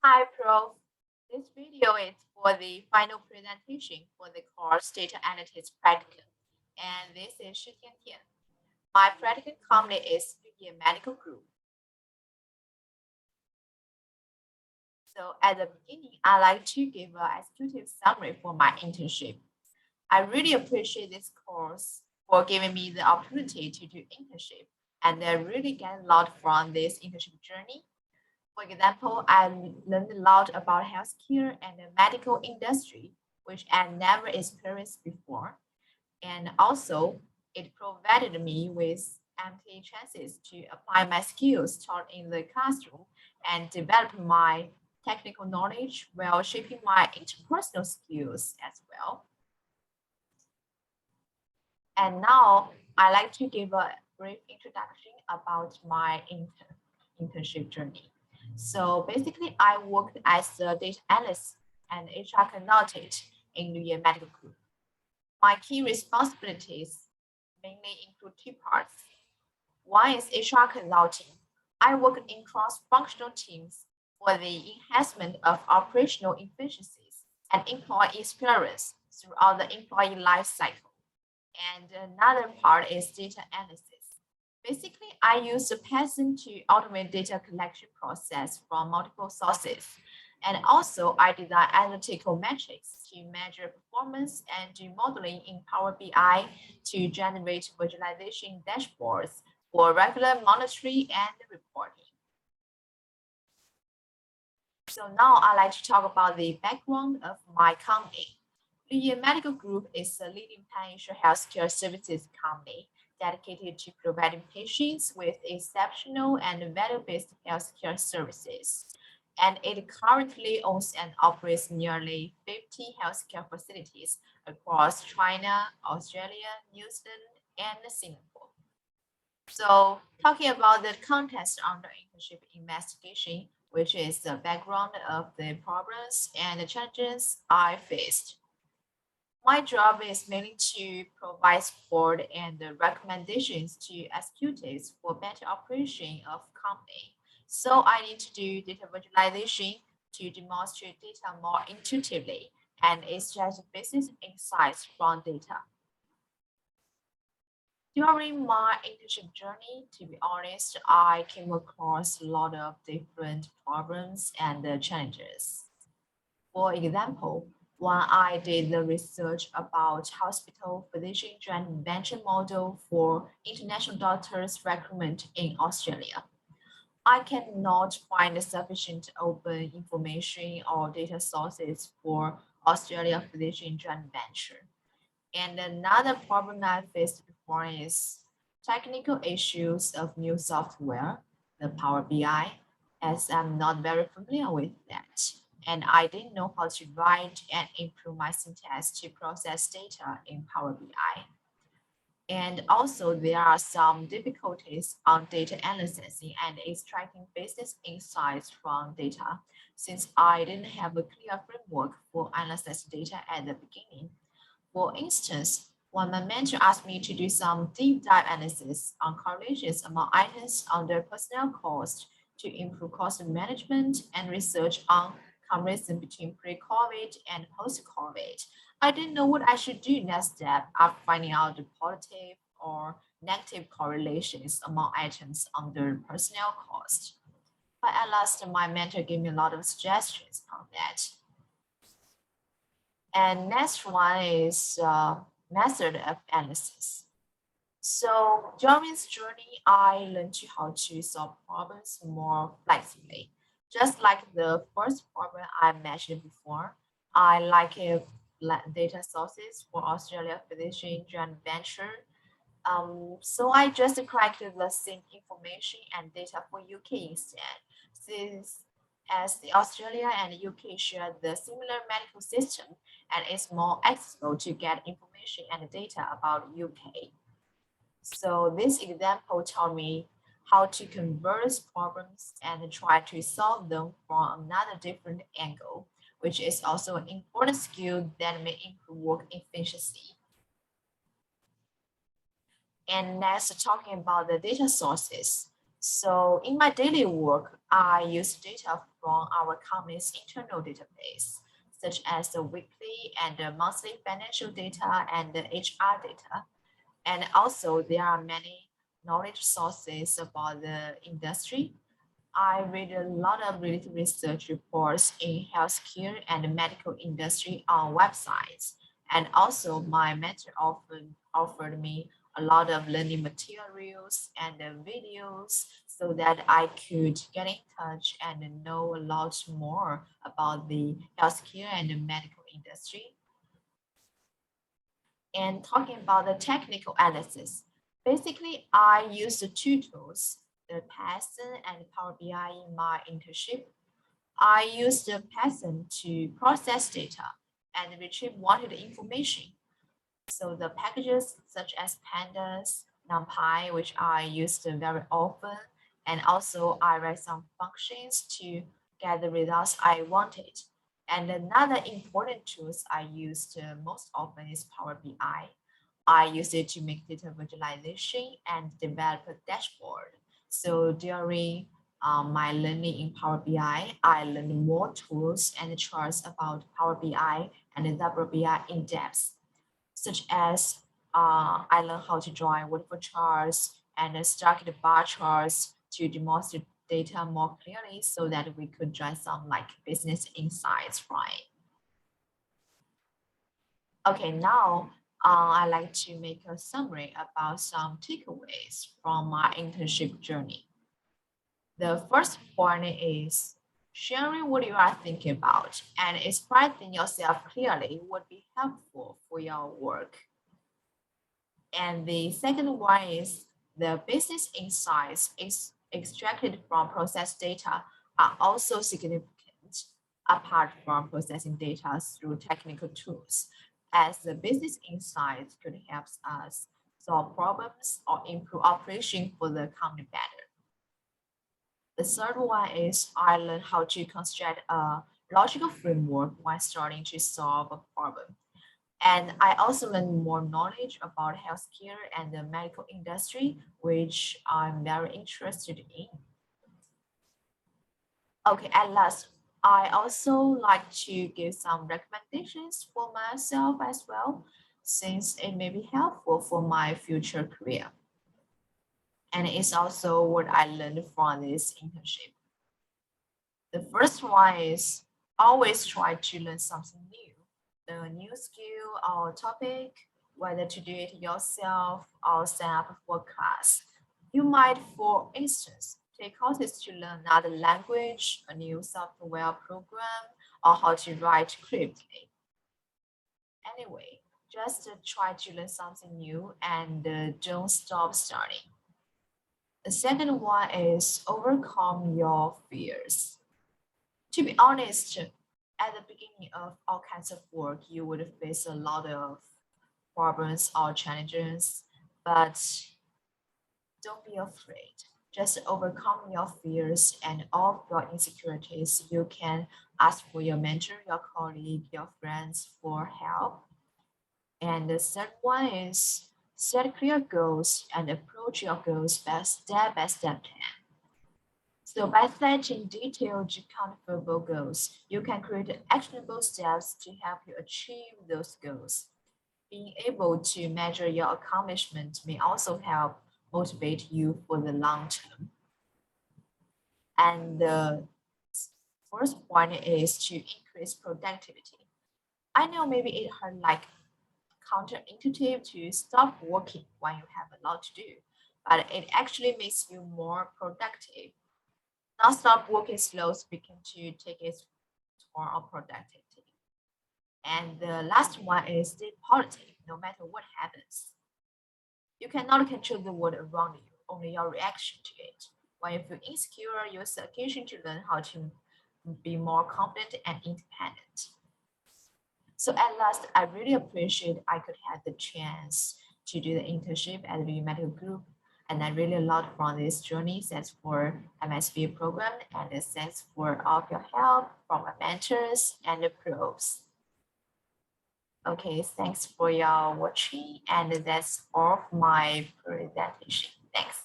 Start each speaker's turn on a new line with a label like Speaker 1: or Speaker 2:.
Speaker 1: Hi, Prof. This video is for the final presentation for the course Data Analytics Practicum. And this is Shi Tian. My practicum company is Yuye Medical Group. So at the beginning, I'd like to give an executive summary for my internship. I really appreciate this course for giving me the opportunity to do internship. And I really get a lot from this internship journey. For example, I learned a lot about healthcare and the medical industry, which I never experienced before. And also, it provided me with ample chances to apply my skills taught in the classroom and develop my technical knowledge while shaping my interpersonal skills as well. And now I'd like to give a brief introduction about my internship journey. So basically, I worked as a data analyst and HR consultant in the medical group. My key responsibilities mainly include two parts. One is HR consulting. I work in cross-functional teams for the enhancement of operational efficiencies and employee experience throughout the employee life cycle. And another part is data analysis. Basically, I use Python to automate data collection process from multiple sources. And also, I design analytical metrics to measure performance and do modeling in Power BI to generate visualization dashboards for regular monitoring and reporting. So now I'd like to talk about the background of my company. The Medical Group is a leading pan-Asia healthcare services company dedicated to providing patients with exceptional and value-based healthcare services. And it currently owns and operates nearly 50 healthcare facilities across China, Australia, New Zealand, and Singapore. So talking about the context under internship investigation, which is the background of the problems and the challenges I faced. My job is mainly to provide support and recommendations to executives for better operation of company. So I need to do data visualization to demonstrate data more intuitively and extract business insights from data. During my internship journey, to be honest, I came across a lot of different problems and challenges. For example, when I did the research about hospital physician joint venture model for international doctors recruitment in Australia, I cannot find sufficient open information or data sources for Australia physician joint venture. And another problem I faced before is technical issues of new software, the Power BI, as I'm not very familiar with that. And I didn't know how to write and improve my syntax to process data in Power BI. And also there are some difficulties on data analysis and extracting business insights from data since I didn't have a clear framework for analysis data at the beginning. For instance, when my mentor asked me to do some deep dive analysis on correlations among items under personnel cost to improve cost management and research on comparison between pre-COVID and post-COVID, I didn't know what I should do next step after finding out the positive or negative correlations among items under personnel cost. But at last, my mentor gave me a lot of suggestions on that. And next one is method of analysis. So during this journey, I learned how to solve problems more flexibly. Just like the first problem I mentioned before, I like data sources for Australia physician joint venture. So I just collected the same information and data for UK instead, since as the Australia and UK share the similar medical system and it's more accessible to get information and data about UK. So this example taught me how to converse problems and try to solve them from another different angle, which is also an important skill that may improve work efficiency. And next, talking about the data sources. So in my daily work, I use data from our company's internal database, such as the weekly and the monthly financial data and the HR data. And also there are many knowledge sources about the industry. I read a lot of related research reports in healthcare and medical industry on websites. And also my mentor often offered me a lot of learning materials and videos so that I could get in touch and know a lot more about the healthcare and the medical industry. And talking about the technical analysis, basically I use the two tools, the Python and Power BI in my internship. I use the Python to process data and retrieve wanted information. So the packages such as pandas, numpy, which I use very often, and also I write some functions to get the results I wanted. And another important tools I use most often is Power BI. I use it to make data visualization and develop a dashboard. So during my learning in Power BI, I learned more tools and charts about Power BI and Power BI in depth, such as I learned how to draw waterfall charts and stacked bar charts to demonstrate data more clearly so that we could draw some like business insights from it. Okay, now I'd like to make a summary about some takeaways from my internship journey. The first point is sharing what you are thinking about and expressing yourself clearly would be helpful for your work. And the second one is the business insights extracted from processed data are also significant apart from processing data through technical tools, as the business insights could help us solve problems or improve operation for the company better. The third one is I learned how to construct a logical framework when starting to solve a problem. And I also learned more knowledge about healthcare and the medical industry, which I'm very interested in. Okay, at last, I also like to give some recommendations for myself as well, since it may be helpful for my future career. And it's also what I learned from this internship. The first one is always try to learn something new, a new skill or topic, whether to do it yourself or sign up for a class. You might, for instance, take courses to learn another language, a new software program, or how to write scriptly. Anyway, just try to learn something new and don't stop starting. The second one is overcome your fears. To be honest, at the beginning of all kinds of work, you would face a lot of problems or challenges, but don't be afraid. Just overcome your fears and all your insecurities. You can ask for your mentor, your colleague, your friends for help. And the third one is set clear goals and approach your goals by step plan. So by setting detailed, accountable goals, you can create actionable steps to help you achieve those goals. Being able to measure your accomplishment may also help motivate you for the long term. And the first point is to increase productivity. I know maybe it hurt like counterintuitive to stop working when you have a lot to do, but it actually makes you more productive. Non-stop work is slow speaking to take its toll on productivity. And the last one is stay positive no matter what happens. You cannot control the world around you, only your reaction to it. When you feel insecure, use the occasion to learn how to be more confident and independent. So at last, I really appreciate I could have the chance to do the internship at the medical group. And I really loved from this journey. Thanks for MSB program and thanks for all of your help from my mentors and the pros. Okay, thanks for your watching and that's all of my presentation. Thanks.